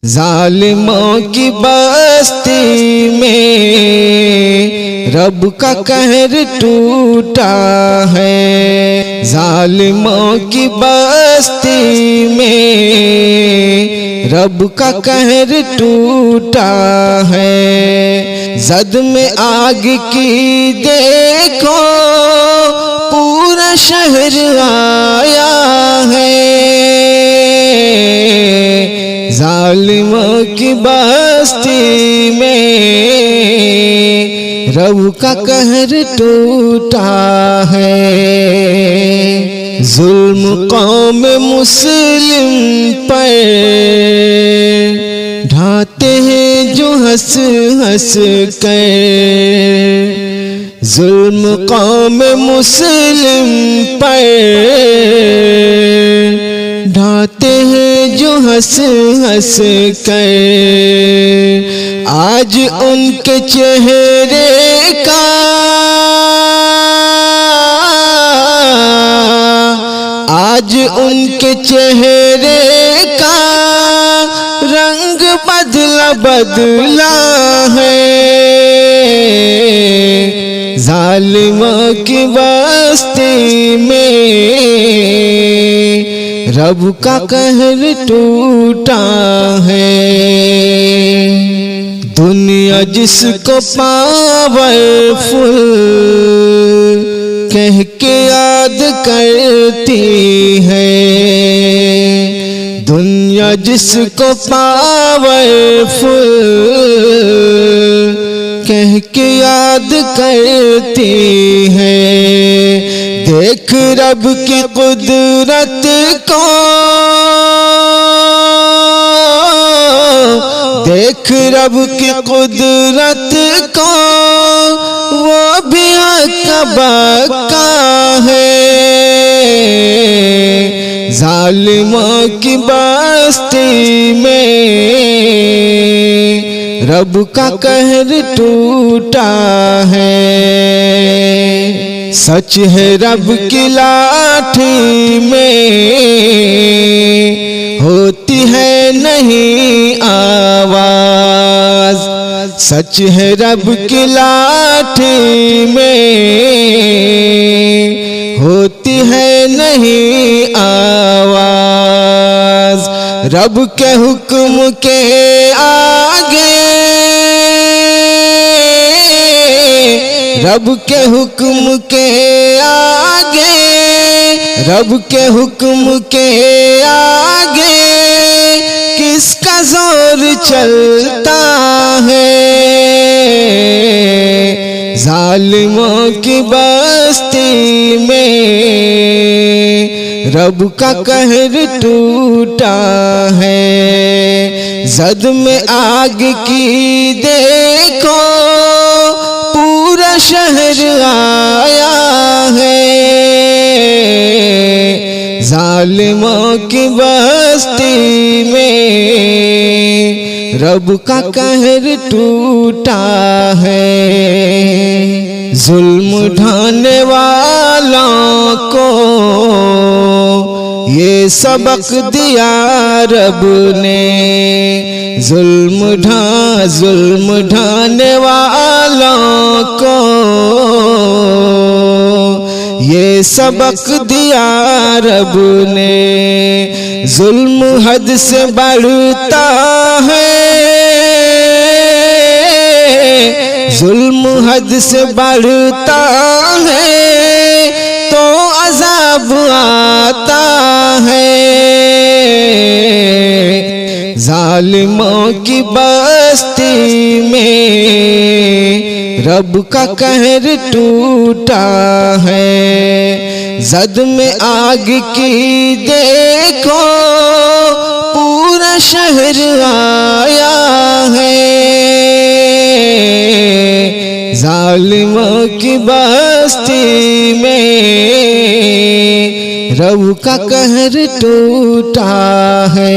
ظالموں کی بستی میں رب کا قہر ٹوٹا ہے، ظالموں کی بستی میں رب کا قہر ٹوٹا ہے، زد میں آگ کی دیکھو پورا شہر آیا ہے، ظالموں کی بستی میں رب کا قہر ٹوٹا ہے، ظلم قوم مسلم پر ڈھاتے ہیں جو ہنس ہنس کر، ظلم قوم مسلم پر ڈھاتے ہیں جو ہنس ہنس کر، آج ان کے چہرے کا آج ان کے چہرے کا رنگ بدلا بدلا ہے، ظالموں کی بستی میں رب کا قہر ٹوٹا ہے، دنیا جس کو پاورفل کہہ کے یاد کرتی ہے، دنیا جس کو پاورفل کہہ کے یاد کرتی ہے، دیکھ رب کی قدرت کو، دیکھ رب کی قدرت کو، وہ بھی اکبر ہے، ظالموں کی بستی میں رب کا قہر ٹوٹا ہے، سچ ہے رب کی لاٹھی میں ہوتی ہے نہیں آواز، سچ ہے رب کی لاٹھی میں ہوتی ہے نہیں آواز، رب کے حکم کے آگے، رب کے حکم کے آگے، رب کے حکم کے آگے کس کا زور چلتا ہے، ظالموں کی بستی میں رب کا قہر ٹوٹا ہے، زد میں آگ کی دیکھو پورا شہر آیا ہے، ظالموں کی بستی میں رب کا قہر ٹوٹا ہے، ظلم ڈھانے والوں کو یہ سبق دیا رب نے، ظلم ڈھانے والوں کو یہ سبق دیا رب نے، ظلم حد سے بڑھتا ہے، ظلم حد سے بڑھتا ہے تو عذاب آتا ہے، ظالموں کی بستی میں رب کا قہر ٹوٹا ہے، زد میں آگ کی دیکھو پورا شہر آیا ہے، ظالموں کی بستی میں رب کا قہر ٹوٹا ہے۔